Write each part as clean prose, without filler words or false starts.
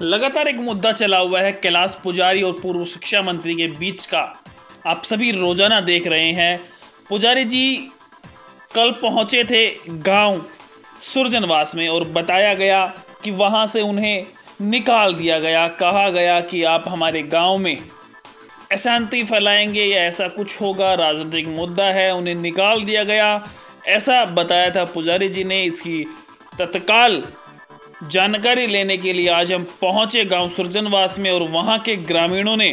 लगातार एक मुद्दा चला हुआ है कैलाश पुजारी और पूर्व शिक्षा मंत्री के बीच का। आप सभी रोजाना देख रहे हैं। पुजारी जी कल पहुंचे थे गांव सुरजनवास में और बताया गया कि वहां से उन्हें निकाल दिया गया। कहा गया कि आप हमारे गांव में अशांति फैलाएंगे या ऐसा कुछ होगा, राजनीतिक मुद्दा है, उन्हें निकाल दिया गया। ऐसा बताया था पुजारी जी ने। इसकी तत्काल जानकारी लेने के लिए आज हम पहुंचे गांव सुरजनवास में और वहां के ग्रामीणों ने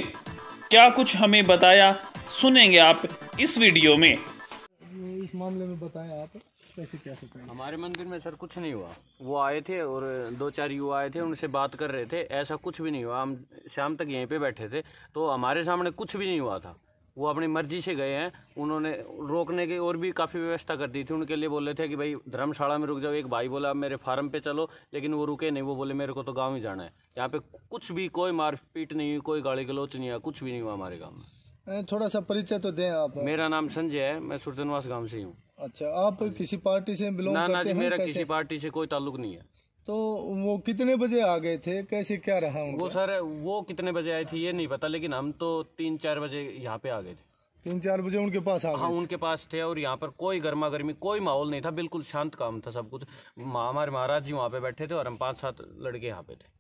क्या कुछ हमें बताया, सुनेंगे आप इस वीडियो में। इस मामले में बताएं आप कैसे क्या सकते हैं। हमारे मंदिर में सर कुछ नहीं हुआ। वो आए थे और 2-4 युवा आए थे, उनसे बात कर रहे थे। ऐसा कुछ भी नहीं हुआ। हम शाम तक यहीं पे बैठे थे तो हमारे सामने कुछ भी नहीं हुआ था। वो अपनी मर्जी से गए हैं। उन्होंने रोकने की और भी काफ़ी व्यवस्था कर दी थी। उनके लिए बोले थे कि भाई धर्मशाला में रुक जाओ। एक भाई बोला मेरे फार्म पे चलो, लेकिन वो रुके नहीं। वो बोले मेरे को तो गाँव ही जाना है। यहाँ पे कुछ भी कोई मारपीट नहीं हुई, कोई गाली गलौच नहीं हुआ, कुछ भी नहीं हुआ हमारे गाँव में। थोड़ा सा परिचय तो दें आप। मेरा नाम संजय है, मैं सुरजनवास गाँव से ही हूँ। अच्छा, आप किसी पार्टी से बिलोंग करते हैं? ना जी, मेरा किसी पार्टी से कोई ताल्लुक नहीं है। तो वो कितने बजे आ गए थे, कैसे क्या रहा उनका? वो सर वो कितने बजे आए थे ये नहीं पता, लेकिन हम तो 3-4 बजे यहाँ पे आ गए थे। 3-4 बजे उनके पास आ गए? हाँ, उनके पास थे। और यहाँ पर कोई गर्मा गर्मी, कोई माहौल नहीं था। बिल्कुल शांत काम था सब कुछ। हमारे महाराज जी वहाँ पे बैठे थे और हम 5-7 लड़के यहाँ पे थे।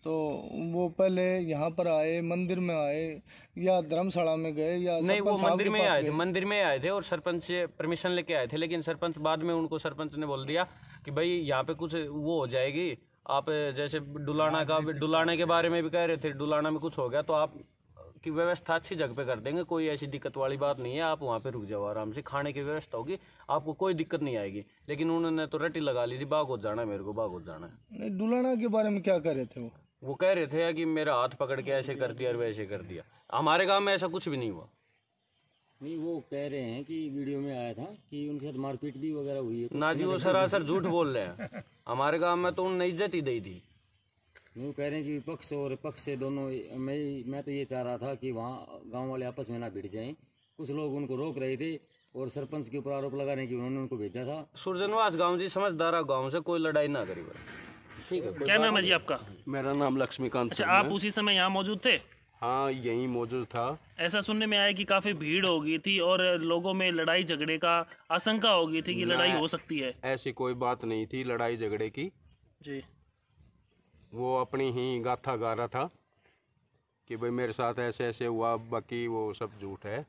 तो वो पहले यहाँ पर आए, मंदिर में आए या धर्मशाला में गए या? नहीं, वो मंदिर में आए थे। मंदिर में आए थे और सरपंच से परमिशन लेके आए थे। लेकिन सरपंच बाद में उनको सरपंच ने बोल दिया कि भाई यहाँ पे कुछ वो हो जाएगी। आप जैसे डुलाने के बारे में भी कह रहे थे, डुलाना में कुछ हो गया तो आप की व्यवस्था अच्छी जगह पे कर देंगे। कोई ऐसी दिक्कत वाली बात नहीं है। आप वहाँ पे रुक जाओ आराम से, खाने की व्यवस्था होगी, आपको कोई दिक्कत नहीं आएगी। लेकिन उन्होंने तो रट्टी लगा ली थी, बागोत जाना है मेरे को, बागोत जाना है। नहीं, डुलाना के बारे में क्या कर रहे थे वो कह रहे थे कि मेरा हाथ पकड़ के ऐसे कर दिया और वैसे कर दिया। हमारे गांव में ऐसा कुछ भी नहीं हुआ। नहीं, वो कह रहे हैं कि वीडियो में आया था कि उनके साथ मारपीट भी वगैरह हुई है। ना जी, वो सरासर झूठ बोल रहे हैं। हमारे गांव में तो उन्होंने इज्जत ही दी थी। वो कह रहे हैं कि पक्ष और पक्ष से दोनों। मैं तो ये चाह रहा था कि वहाँ गांव वाले आपस में ना भिड़ जाएं। कुछ लोग उनको रोक रहे थे और सरपंच के ऊपर आरोप लगा रहे कि उन्होंने उनको भेजा था। सुरजनवास गाँव जी समझदार गाँव से कोई लड़ाई ना करी। ठीक है। क्या नाम है जी आपका? मेरा नाम लक्ष्मीकांत। अच्छा, आप उसी समय यहाँ मौजूद थे? हाँ, यहीं मौजूद था। ऐसा सुनने में आया कि काफी भीड़ हो गई थी और लोगों में लड़ाई झगड़े का आशंका हो गई थी कि लड़ाई हो सकती है। ऐसी कोई बात नहीं थी लड़ाई झगड़े की जी। वो अपनी ही गाथा गा रहा था कि भाई मेरे साथ ऐसे ऐसे हुआ। बाकी वो सब झूठ है।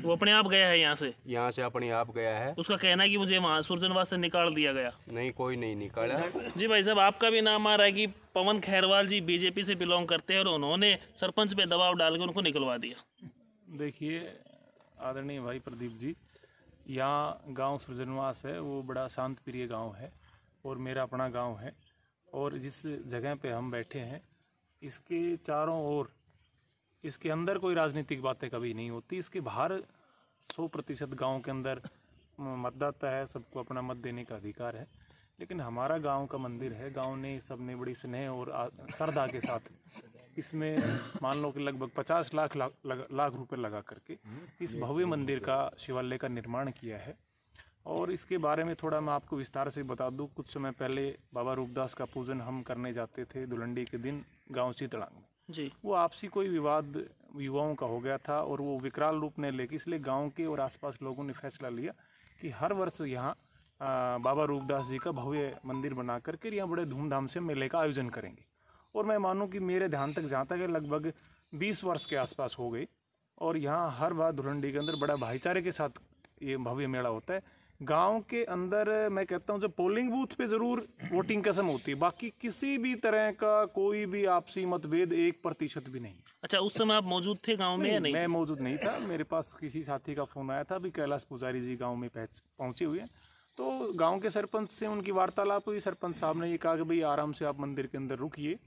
वो अपने आप गया है यहाँ से अपने आप गया है। उसका कहना है कि मुझे वहाँ सुरजनवास से निकाल दिया गया। नहीं, कोई नहीं निकाला। जी भाई साहब, आपका भी नाम आ रहा है कि पवन खैरवाल जी बीजेपी से बिलोंग करते हैं और उन्होंने सरपंच पे दबाव डाल के उनको निकलवा दिया। देखिए आदरणीय भाई प्रदीप जी, यहाँ गांव सुरजनवास है, वो बड़ा शांत प्रिय गांव है और मेरा अपना गांव है। और जिस जगह पे हम बैठे हैं इसके चारों ओर, इसके अंदर कोई राजनीतिक बातें कभी नहीं होती। इसके बाहर 100% गांव के अंदर मतदाता है, सबको अपना मत देने का अधिकार है। लेकिन हमारा गांव का मंदिर है। गांव ने सबने बड़ी स्नेह और श्रद्धा के साथ इसमें मान लो कि लगभग 50 लाख रुपए लगा करके इस भव्य मंदिर का, शिवालय का निर्माण किया है। और इसके बारे में थोड़ा मैं आपको विस्तार से बता दूं। कुछ समय पहले बाबा रूपदास का पूजन हम करने जाते थे धुलंडी के दिन गाँव सीतड़ांग में जी। वो आपसी कोई विवाद युवाओं का हो गया था और वो विकराल रूप ने लेके, इसलिए गांव के और आसपास लोगों ने फैसला लिया कि हर वर्ष यहाँ बाबा रूपदास जी का भव्य मंदिर बना करके यहाँ बड़े धूमधाम से मेले का आयोजन करेंगे। और मैं मानूं कि मेरे ध्यान तक जहाँ तक है लगभग 20 वर्ष के आसपास हो गई। और यहाँ हर बार धुलंडी के अंदर बड़ा भाईचारे के साथ ये भव्य मेला होता है। गांव के अंदर मैं कहता हूँ जब पोलिंग बूथ पे जरूर वोटिंग कसम होती है, बाकी किसी भी तरह का कोई भी आपसी मतभेद 1% भी नहीं। अच्छा, उस समय आप मौजूद थे गांव में या नहीं? मैं मौजूद नहीं था। मेरे पास किसी साथी का फोन आया था, अभी कैलाश पुजारी जी गांव में पहुंचे हुए हैं। तो गांव के सरपंच से उनकी वार्तालाप हुई। सरपंच साहब ने ये कहा कि भाई आराम से आप मंदिर के अंदर रुकिए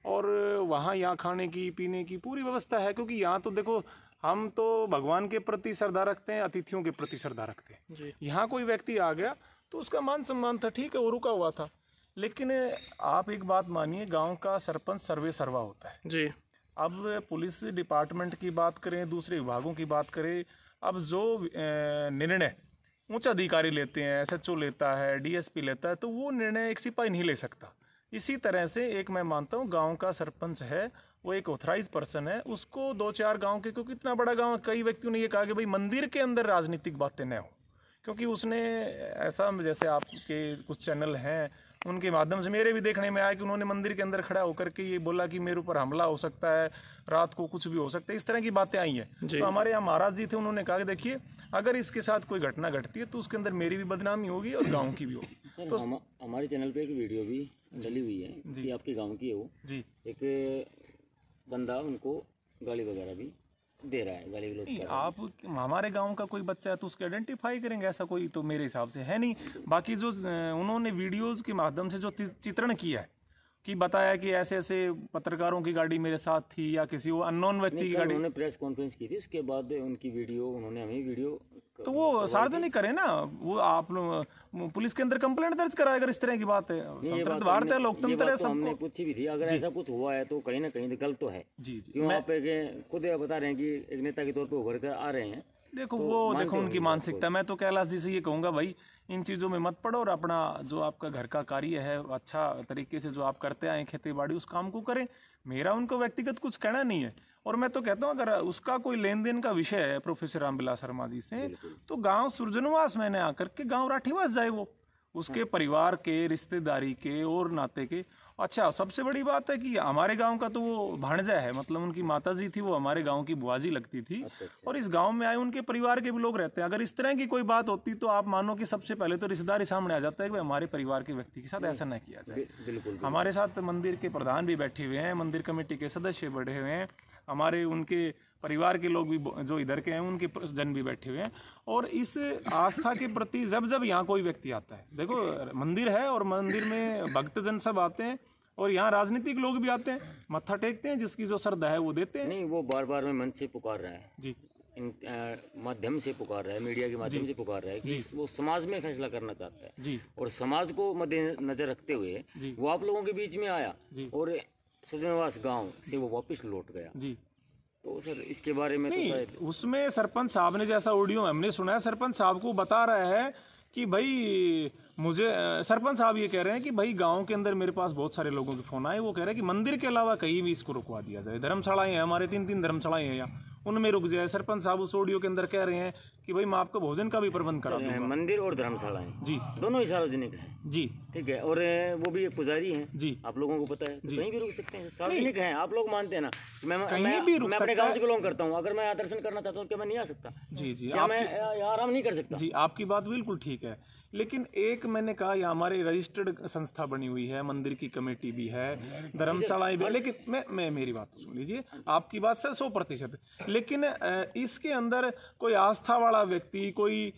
और वहाँ यहाँ खाने की पीने की पूरी व्यवस्था है। क्योंकि यहाँ तो देखो, हम तो भगवान के प्रति श्रद्धा रखते हैं, अतिथियों के प्रति श्रद्धा रखते हैं। यहाँ कोई व्यक्ति आ गया तो उसका मान सम्मान था, ठीक है, वो रुका हुआ था। लेकिन आप एक बात मानिए, गांव का सरपंच सर्वे सर्वा होता है जी। अब पुलिस डिपार्टमेंट की बात करें, दूसरे विभागों की बात करें, अब जो निर्णय उच्च अधिकारी लेते हैं, SHO लेता है, DSP लेता है, तो वो निर्णय एक सिपाही नहीं ले सकता। इसी तरह से एक मैं मानता हूँ गांव का सरपंच है वो एक ऑथराइज पर्सन है, उसको 2-4 गांव के, क्योंकि इतना बड़ा गांव है, कई व्यक्तियों ने ये कहा कि भाई मंदिर के अंदर राजनीतिक बातें न हो, क्योंकि उसने ऐसा, जैसे आपके कुछ चैनल हैं उनके माध्यम से मेरे भी देखने में आया कि उन्होंने मंदिर के अंदर खड़ा होकर के ये बोला कि मेरे ऊपर हमला हो सकता है, रात को कुछ भी हो सकता है, इस तरह की बातें आई हैं। तो हमारे यहाँ महाराज जी थे, उन्होंने कहा कि देखिए अगर इसके साथ कोई घटना घटती है तो उसके अंदर मेरी भी बदनामी होगी और गाँव की भी होगी। सर तो हमारे चैनल पे एक वीडियो भी डली हुई है कि आपके गांव की है वो जी, एक बंदा उनको गाली वगैरह भी दे रहा है, गाली गलौज कर रहा है। आप हमारे गांव का कोई बच्चा है तो उसके आइडेंटिफाई करेंगे, ऐसा कोई तो मेरे हिसाब से है नहीं। बाकी जो उन्होंने वीडियोस के माध्यम से जो चित्रण किया है कि बताया कि ऐसे ऐसे पत्रकारों की गाड़ी मेरे साथ थी या किसी वो अननोन व्यक्ति की गाड़ी, उन्होंने प्रेस कॉन्फ्रेंस की थी, उसके बाद उनकी वीडियो उन्होंने हमें वीडियो तो वो सार्वजनिक करे ना, वो आप पुलिस के अंदर कंप्लेंट दर्ज कराए अगर इस तरह की बात है। स्वतंत्र भारत है, लोकतंत्र है, हमने सबको पूछी भी थी, अगर ऐसा कुछ हुआ है तो कहीं ना कहीं गलत तो है। जी क्यों आप खुद बता रहे हैं कि एक नेता के तौर पर उभर कर आ रहे हैं। देखो वो देखो उनकी मानसिकता। मैं तो कैलाश जी से ये कहूंगा भाई इन चीज़ों में मत पड़ो और अपना जो आपका घर का कार्य है अच्छा तरीके से जो आप करते आए खेती बाड़ी उस काम को करें। मेरा उनको व्यक्तिगत कुछ कहना नहीं है। और मैं तो कहता हूँ अगर उसका कोई लेन देन का विषय है प्रोफेसर रामविलास शर्मा जी से तो गांव सुरजनवास मैंने आकर के गांव राठीवास जाए, वो उसके परिवार के, रिश्तेदारी के और नाते के। अच्छा सबसे बड़ी बात है कि हमारे गांव का तो वो भाणजा है, मतलब उनकी माताजी थी वो हमारे गांव की बुआजी लगती थी। और इस गांव में आए उनके परिवार के भी लोग रहते हैं। अगर इस तरह की कोई बात होती तो आप मानो कि सबसे पहले तो रिश्तेदारी सामने आ जाता है कि हमारे परिवार के व्यक्ति के साथ ऐसा न किया जाए। बिल्कुल हमारे साथ मंदिर के प्रधान भी बैठे हुए हैं, मंदिर कमेटी के सदस्य बैठे हुए हैं, हमारे उनके परिवार के लोग भी जो इधर के हैं उनके जन भी बैठे हुए हैं। और इस आस्था के प्रति जब जब यहाँ कोई व्यक्ति आता है, देखो मंदिर है और मंदिर में भक्तजन सब आते हैं और यहाँ राजनीतिक लोग भी आते हैं, मत्था टेकते हैं, जिसकी जो श्रद्धा है वो देते हैं। नहीं वो बार बार में मन से पुकार रहा है जी, इन माध्यम से पुकार रहा है, मीडिया के माध्यम से पुकार रहा है कि वो समाज में फैसला करना चाहता है जी, और समाज को मद्देनजर रखते हुए वो आप लोगों के बीच में आया और सुरजनवास गांव से वो वापस लौट गया जी। तो सर इसके बारे में तो शायद उसमें सरपंच साहब ने, जैसा ऑडियो हमने सुना है, सरपंच साहब को बता रहा है कि भाई मुझे, सरपंच साहब ये कह रहे हैं कि भाई गांव के अंदर मेरे पास बहुत सारे लोगों के फोन आए, वो कह रहे हैं कि मंदिर के अलावा कहीं भी इसको रुकवा दिया जाए। धर्मशालाएं हैं हमारे, 3-3 धर्मशालाएं हैं यहाँ, उनमें रुक जाए। सरपंच साहब उस ऑडियो के अंदर कह रहे हैं कि भाई मैं आपका भोजन का भी प्रबंध करा दूंगा। मंदिर और धर्मशालाएं जी दोनों ही सार्वजनिक है जी, ठीक है। और वो भी एक पुजारी हैं जी, आप लोगों को पता है, तो कहीं भी रुक सकते हैं, सार्वजनिक है। आप लोग मानते हैं ना मैं अपने गांव से बिलोंग करता हूँ, अगर मैं यहाँ दर्शन करना चाहता हूँ क्या मैं नहीं आ सकता? जी जी, क्या मैं आराम नहीं कर सकता? जी आपकी बात बिल्कुल ठीक है, लेकिन एक मैंने कहा यहाँ हमारे रजिस्टर्ड संस्था बनी हुई है, मंदिर की कमेटी भी है, धर्मशालाएं भी, लेकिन मैं मेरी बात तो सुन लीजिए, आपकी बात सर 100%। लेकिन इसके अंदर कोई आस्था वाला व्यक्ति, कोई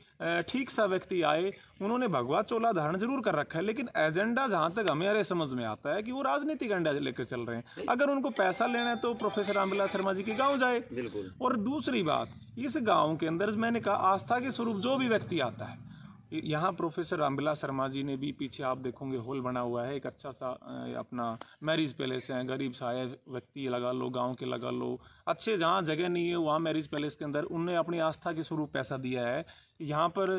ठीक सा व्यक्ति आए, उन्होंने भगवा चोला धारण जरूर कर रखा है, लेकिन एजेंडा जहां तक हमारे समझ में आता है कि वो राजनीतिक एजेंडा लेकर चल रहे हैं। अगर उनको पैसा लेना है तो प्रोफेसर रामविलास शर्मा जी के गांव जाए। बिल्कुल। और दूसरी बात, इस गांव के अंदर मैंने कहा आस्था के स्वरूप जो भी व्यक्ति आता है, यहाँ प्रोफेसर रामविलास शर्मा जी ने भी, पीछे आप देखोगे हॉल बना हुआ है, एक अच्छा सा अपना मैरिज पैलेस है, गरीब सा है व्यक्ति लगा लो, गांव के लगा लो, अच्छे जहाँ जगह नहीं है वहाँ मैरिज पैलेस के अंदर उनने अपनी आस्था के स्वरूप पैसा दिया है। यहाँ पर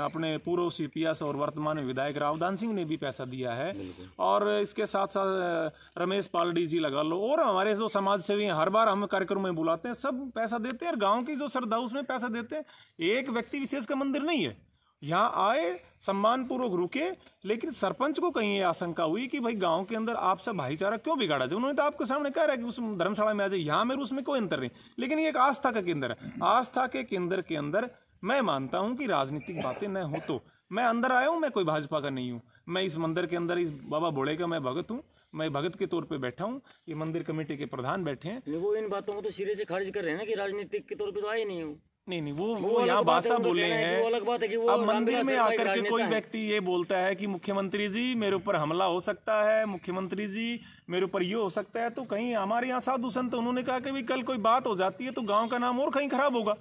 अपने पूर्व CPS और वर्तमान विधायक रावदान सिंह ने भी पैसा दिया है। और इसके साथ साथ रमेश पालड़ी जी लगा लो, और हमारे जो समाज सेवी हैं, हर बार हम कार्यक्रम में बुलाते हैं, सब पैसा देते हैं और गाँव की जो श्रद्धा उसमें पैसा देते हैं। एक व्यक्ति विशेष का मंदिर नहीं है, यहाँ आए सम्मान पूर्वक रुके, लेकिन सरपंच को कहीं ये आशंका हुई कि भाई गांव के अंदर आपसे भाईचारा क्यों बिगाड़ा जाए। उन्होंने तो आपके सामने कह रहा है कि उस धर्मशाला में आ जाए, यहाँ मेरे उसमें कोई अंतर नहीं, लेकिन ये एक आस्था का केंद्र है। आस्था के केंद्र के अंदर मैं मानता हूँ कि राजनीतिक बातें न हो। तो मैं अंदर आया हूँ, मैं कोई भाजपा का नहीं हूँ, मैं इस मंदिर के अंदर इस बाबा भोले का मैं भगत हूँ, मैं भगत के तौर पे बैठा हूँ, ये मंदिर कमेटी के प्रधान बैठे हैं। वो इन बातों को तो सिरे से खारिज कर रहे हैं ना कि राजनीतिक के तौर पे तो आए नहीं हूँ। नहीं, वो यहाँ भाषा बोले हैं। वो अलग बात है कि वो अब मंदिर में आकर के कोई व्यक्ति ये बोलता है कि मुख्यमंत्री जी मेरे ऊपर हमला हो सकता है, मुख्यमंत्री जी मेरे ऊपर ये हो सकता है, तो कहीं हमारे यहाँ साधु संत उन्होंने कहा कि कल कोई बात हो जाती है तो गांव का नाम और कहीं खराब होगा।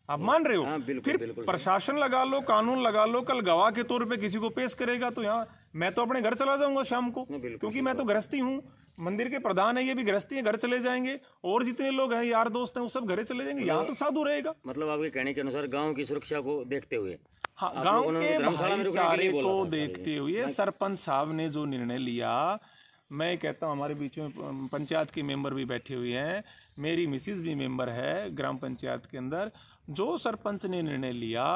आप मान रहे हो? फिर प्रशासन लगा लो, कानून लगा लो, कल गवाह के तौर पे किसी को पेश करेगा तो यहाँ मैं तो अपने घर चला जाऊंगा शाम को, क्योंकि मैं तो गृहस्थी हूँ। मंदिर के प्रधान है, ये भी गृहस्थी है, घर चले जाएंगे, और जितने लोग हैं यार दोस्त हैं वो सब घरे चले जाएंगे, यहाँ तो साधु रहेगा। मतलब आपके कहने के अनुसार गांव की सुरक्षा को देखते हुए हाँ, आप गांव लोगों ने के धर्मशाला में रुकने के भाईचारे लिए बोला को था देखते हुए सरपंच साहब ने जो निर्णय लिया, मैं कहता हूँ हमारे बीच में पंचायत के मेंबर भी बैठे हुए हैं, मेरी मिसिज भी मेंबर है ग्राम पंचायत के अंदर। जो सरपंच ने निर्णय लिया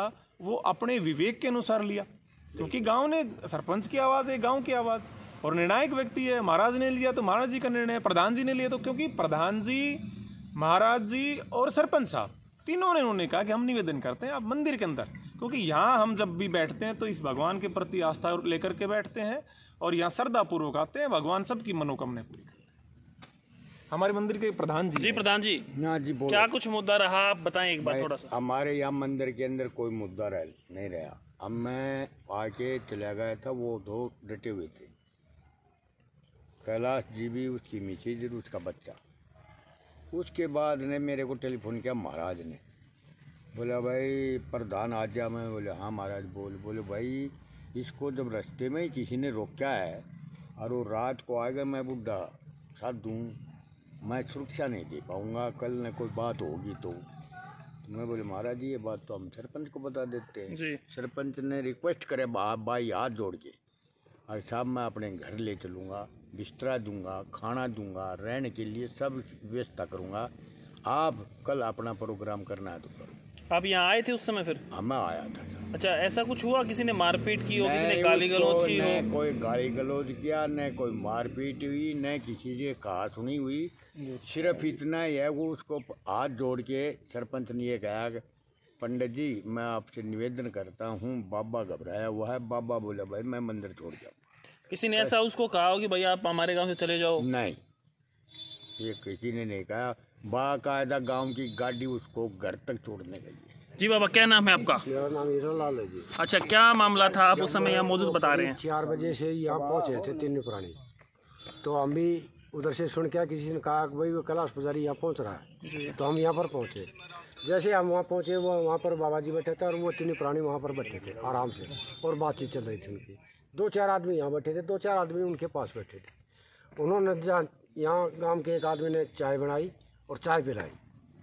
वो अपने विवेक के अनुसार लिया, क्योंकि गांव ने, सरपंच की आवाज़ है गांव की आवाज़, और निर्णायक व्यक्ति है। महाराज ने लिया तो महाराज जी का निर्णय है, प्रधान जी ने लिया तो, क्योंकि प्रधान जी, महाराज जी और सरपंच साहब तीनों ने उन्होंने कहा कि हम निवेदन करते हैं आप मंदिर के अंदर, क्योंकि यहाँ हम जब भी बैठते हैं तो इस भगवान के प्रति आस्था लेकर के बैठते हैं और यहाँ श्रद्धा पूर्वक आते हैं, भगवान सबकी मनोकामना पूरी करते हैं। हमारे मंदिर के प्रधान जी। जी प्रधान जी, हाँ जी, बोलो। क्या कुछ मुद्दा रहा, आप बताएं एक बार थोड़ा सा। हमारे यहाँ मंदिर के अंदर कोई मुद्दा नहीं रहा। अब मैं आके चला गया था, वो दो डटे हुए थे, कैलाश जी भी, उसकी मिसेज और उसका बच्चा। उसके बाद ने मेरे को टेलीफोन किया महाराज ने, बोला भाई प्रधान आ जा। मैं बोले हाँ महाराज बोले भाई इसको जब रास्ते में ही किसी ने रोका है और वो रात को आएगा, मैं बुढ़ा साथ दूँ, मैं सुरक्षा नहीं दे पाऊँगा, कल न कोई बात होगी तो मैं बोले महाराज जी ये बात तो हम सरपंच को बता देते हैं। जी। सरपंच ने रिक्वेस्ट करे भाई हाथ जोड़ के, और साहब मैं अपने घर ले चलूँगा, बिस्तरा दूंगा, खाना दूंगा, रहने के लिए सब व्यवस्था करूँगा, आप कल अपना प्रोग्राम करना है तो करो। आप यहाँ आए थे उस समय फिर? हाँ मैं आया था। अच्छा, ऐसा कुछ हुआ, किसी ने मारपीट की हो, किसी ने गाली गलौज की हो? न कोई गाली गलौज किया, न कोई मारपीट हुई, न किसी से कहा सुनी हुई, सिर्फ इतना ही है वो उसको हाथ जोड़ के सरपंच ने ये कहा कि पंडित जी मैं आपसे निवेदन करता हूँ, बाबा घबराया हुआ है। बाबा बोला भाई मैं मंदिर छोड़ जाऊँ। किसी ने ऐसा उसको कहा हो कि भाई आप हमारे गांव से चले जाओ? नहीं, ये किसी ने नहीं कहा। बाकायदा गांव की गाड़ी उसको घर तक छोड़ने गई है। जी बाबा, क्या नाम है आपका? मेरा नाम हीरालाल है जी। अच्छा, क्या मामला था, आप उस समय यहाँ मौजूद बता रहे हैं? 4 बजे से यहाँ पहुँचे थे तीन पुरानी, तो हम भी उधर से सुन के किसी ने कहा कि भाई वो कैलाश पुजारी यहाँ पहुँच रहा है, तो हम यहाँ पर पहुँचे। जैसे हम वहाँ पहुँचे, वो वहाँ पर बाबा जी बैठे थे और वो तीन पुरानी वहाँ पर बैठे थे आराम से, और बातचीत चल रही थी उनकी। 2-4 आदमी यहाँ बैठे थे, 2-4 आदमी उनके पास बैठे थे। उन्होंने यहाँ गांव के एक आदमी ने चाय बनाई और चाय पिलाई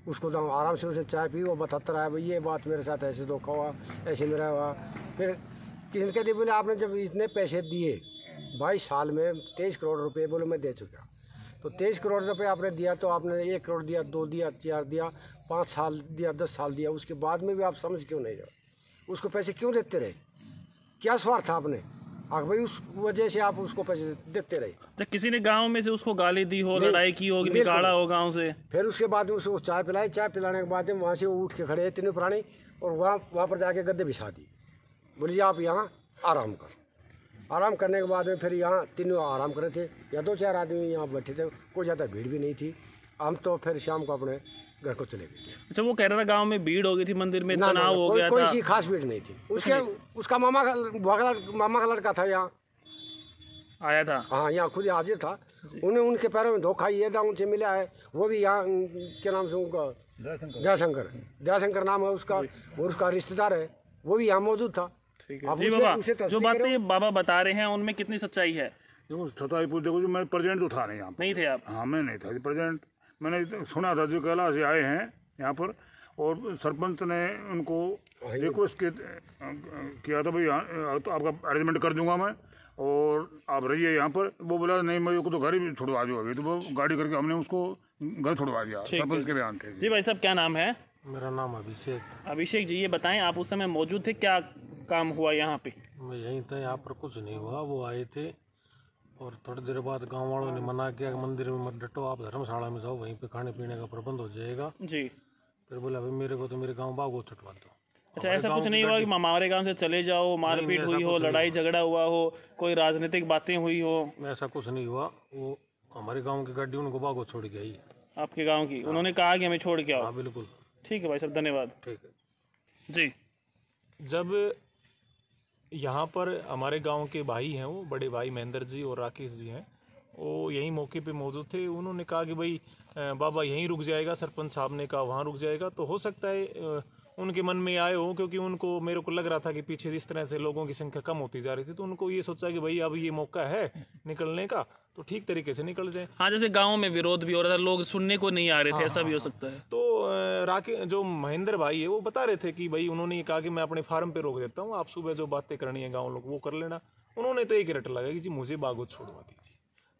उसको, तो आराम से उसे चाय पी। वो बताता रहा भाई ये बात मेरे साथ ऐसे धोखा हुआ, ऐसे मेरा हुआ। फिर किसी ने कहते बोले आपने जब इतने पैसे दिए 22 साल में 23 करोड़ रुपए, बोले मैं दे चुका। तो 23 करोड़ रुपए आपने दिया, तो आपने 1 करोड़ दिया, 2 दिया, 4 दिया, 5 साल दिया, 10 साल दिया, उसके बाद में भी आप समझ क्यों नहीं रहे? उसको पैसे क्यों देते रहे? क्या स्वार्थ था आपने? भाई उस वजह से आप उसको पैसे देते रहे। तो किसी ने गांव में से उसको गाली दी हो, लड़ाई की हो, निकाला हो गांव से? फिर उसके बाद उसको चाय पिलाई, चाय पिलाने के बाद वहाँ से वो उठ के खड़े तीनों प्राणी, और वहाँ पर जाके गद्दे बिछा दी। बोलिए आप यहाँ आराम कर। आराम करने के बाद में फिर यहाँ तीनों आराम कर रहे थे, या 2-4 आदमी यहाँ बैठे थे, कोई ज़्यादा भीड़ भी नहीं थी। हम तो फिर शाम को अपने घर को चले गए। अच्छा, वो कह रहा था गांव में भीड़ हो गई थी, मंदिर में तनाव हो गया था? कोई सी खास भीड़ नहीं थी। उसका मामा का लड़का था यहाँ आया था। हाँ, यहाँ खुद हाजिर था। उन्हें उनके पैरों में धोखा ये था, उनसे मिला है। वो भी यहाँ क्या नाम से उनका, दयाशंकर नाम है उसका, और उसका रिश्तेदार है, वो भी यहाँ मौजूद था। ठीक है जी बाबा, जो बातें बाबा बता रहे हैं उनमें कितनी सच्चाई है? देखो सच्चाई देखो, जो मैं प्रेजेंट तो था नहीं यहाँ, नहीं थे आप? हाँ मैं नहीं था प्रेजेंट। मैंने सुना था जो कैलाश से आए हैं यहाँ पर, और सरपंच ने उनको रिक्वेस्ट किया था भाई यहाँ तो आपका अरेंजमेंट कर दूंगा मैं, और आप रहिए यहाँ पर। वो बोला नहीं मेरे को तो घर ही छुड़वा दो अभी, तो वो गाड़ी करके हमने उसको घर छुड़वा दिया। सरपंच के बयान थे। जी भाई साहब, क्या नाम है? मेरा नाम अभिषेक। अभिषेक जी, ये बताएं आप उस समय मौजूद थे, क्या काम हुआ यहाँ पे? मैं यहीं था, यहाँ पर कुछ नहीं हुआ। वो आए थे और थोड़ी देर बाद गांव वालों ने मना किया कि मंदिर में मत डटो, आप धर्मशाला में जाओ, वहीं पे खाने पीने का प्रबंध हो जाएगा। जी। फिर बोला भाई मेरे को तो मेरे गांव बाग को छुटवा दो। अच्छा, ऐसा कुछ नहीं हुआ कि हमारे गांव से चले जाओ, मारपीट हुई हो, लड़ाई झगड़ा हुआ हो, कोई राजनीतिक बातें हुई हो? ऐसा कुछ नहीं हुआ। वो हमारे गाँव की गाड़ी उनको बाग को छोड़ के आई। आपके गाँव की? उन्होंने कहा कि हमें छोड़ के आओ? हाँ बिल्कुल। ठीक है भाई साहब, धन्यवाद। ठीक है जी। जब यहाँ पर हमारे गांव के भाई हैं, वो बड़े भाई महेंद्र जी और राकेश जी हैं, वो यहीं मौके पे मौजूद थे। उन्होंने कहा कि भाई बाबा यहीं रुक जाएगा, सरपंच साहब ने कहा वहाँ रुक जाएगा। तो हो सकता है उनके मन में आए हो, क्योंकि उनको, मेरे को लग रहा था कि पीछे इस तरह से लोगों की संख्या कम होती जा रही थी, तो उनको ये सोचा कि भाई अब ये मौका है निकलने का, तो ठीक तरीके से निकल जाए। हाँ, जैसे गाँव में विरोध भी हो रहा था, लोग सुनने को नहीं आ रहे थे, ऐसा भी हो सकता है। तो जो महेंद्र भाई है वो बता रहे थे कि भाई उन्होंने कहा कि मैं अपने फार्म पे रोक देता हूँ, आप सुबह जो बातें करनी है गाँव लोग वो कर लेना। उन्होंने तो एक रट लगा कि जी मुझे बागोत छोड़वा दीजिए।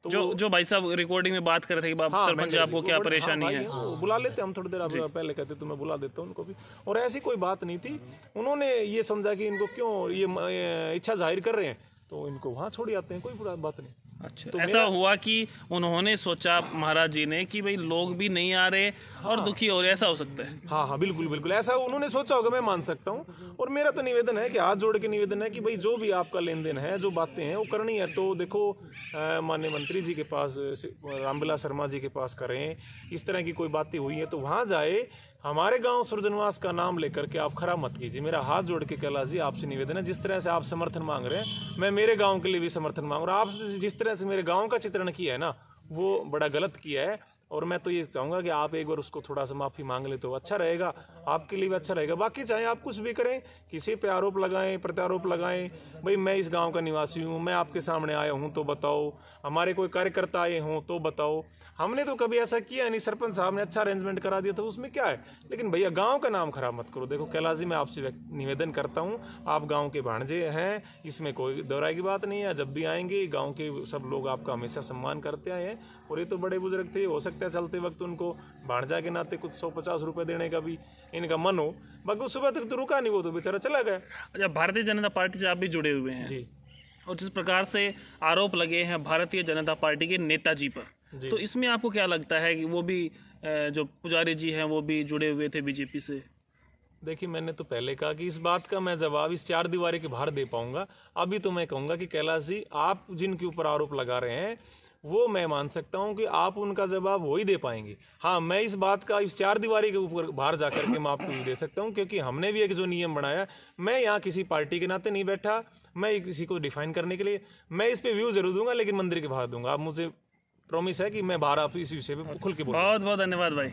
तो जो भाई साहब रिकॉर्डिंग में बात कर रहे थे कि सरपंच आपको क्या परेशानी है, बुला लेते हम थोड़ी देर, आप पहले कहते तो मैं बुला देता उनको भी। और ऐसी कोई बात नहीं थी, उन्होंने ये समझा कि इनको क्यों ये इच्छा जाहिर कर रहे हैं तो इनको वहाँ छोड़ आते हैं, कोई बुरा बात नहीं। अच्छा, तो ऐसा हुआ कि उन्होंने सोचा महाराज जी ने कि भाई लोग भी नहीं आ रहे और दुखी हो रहे, ऐसा हो सकता है? हाँ, बिल्कुल बिल्कुल ऐसा उन्होंने सोचा होगा, मैं मान सकता हूँ। और मेरा तो निवेदन है कि हाथ जोड़ के निवेदन है कि भाई जो भी आपका लेन देन है, जो बातें हैं वो करनी है तो देखो माननीय मंत्री जी के पास, रामविलास शर्मा जी के पास करें। इस तरह की कोई बातें हुई है तो वहाँ जाए, हमारे गांव सुरजनवास का नाम लेकर के आप खराब मत कीजिए। मेरा हाथ जोड़ के कैलाश जी आपसे निवेदन है, जिस तरह से आप समर्थन मांग रहे हैं मैं मेरे गांव के लिए भी समर्थन मांग रहा हूँ। आप जिस तरह से मेरे गांव का चित्रण किया है ना, वो बड़ा गलत किया है। और मैं तो ये चाहूँगा कि आप एक बार उसको थोड़ा सा माफ़ी मांग ले तो अच्छा रहेगा, आपके लिए भी अच्छा रहेगा। बाकी चाहे आप कुछ भी करें, किसी पे आरोप लगाएं, प्रत्यारोप लगाएं, भाई मैं इस गांव का निवासी हूँ, मैं आपके सामने आया हूँ तो बताओ, हमारे कोई कार्यकर्ता आए हों तो बताओ। हमने तो कभी ऐसा किया नहीं, सरपंच साहब ने अच्छा अरेंजमेंट करा दिया था, उसमें क्या है। लेकिन भैया गाँव का नाम खराब मत करो। देखो कैलाश जी, मैं आपसे निवेदन करता हूँ, आप गाँव के भांजे हैं, इसमें कोई दोहराई की बात नहीं है। जब भी आएंगे गाँव के सब लोग आपका हमेशा सम्मान करते आए हैं। और ये तो बड़े बुजुर्ग थे, हो सकता है चलते वक्त उनको भांजा के नाते कुछ 150 रुपए देने का भी इनका मन हो, बाकी सुबह तक तो रुका नहीं, वो तो बेचारा चला गया। अच्छा, भारतीय जनता पार्टी से आप भी जुड़े हुए हैं जी, और जिस प्रकार से आरोप लगे हैं भारतीय जनता पार्टी के नेताजी पर, तो इसमें आपको क्या लगता है कि वो भी जो पुजारी जी हैं वो भी जुड़े हुए थे बीजेपी से? देखिए, मैंने तो पहले कहा कि इस बात का मैं जवाब इस 4 दीवारी के बाहर दे पाऊंगा। अभी तो मैं कहूंगा कि कैलाश जी, आप जिनके ऊपर आरोप लगा रहे हैं वो मैं मान सकता हूं कि आप उनका जवाब वो ही दे पाएंगे। हाँ, मैं इस बात का इस 4 दीवारी के ऊपर बाहर जाकर के मैं आपको भी दे सकता हूं, क्योंकि हमने भी एक जो नियम बनाया, मैं यहाँ किसी पार्टी के नाते नहीं बैठा, मैं किसी को डिफाइन करने के लिए। मैं इस पे व्यू जरूर दूंगा, लेकिन मंदिर के बाहर दूंगा। आप मुझे प्रॉमिस है कि मैं बाहर आप इस विषय पे खुल के बोलूंगा। बहुत बहुत धन्यवाद भाई।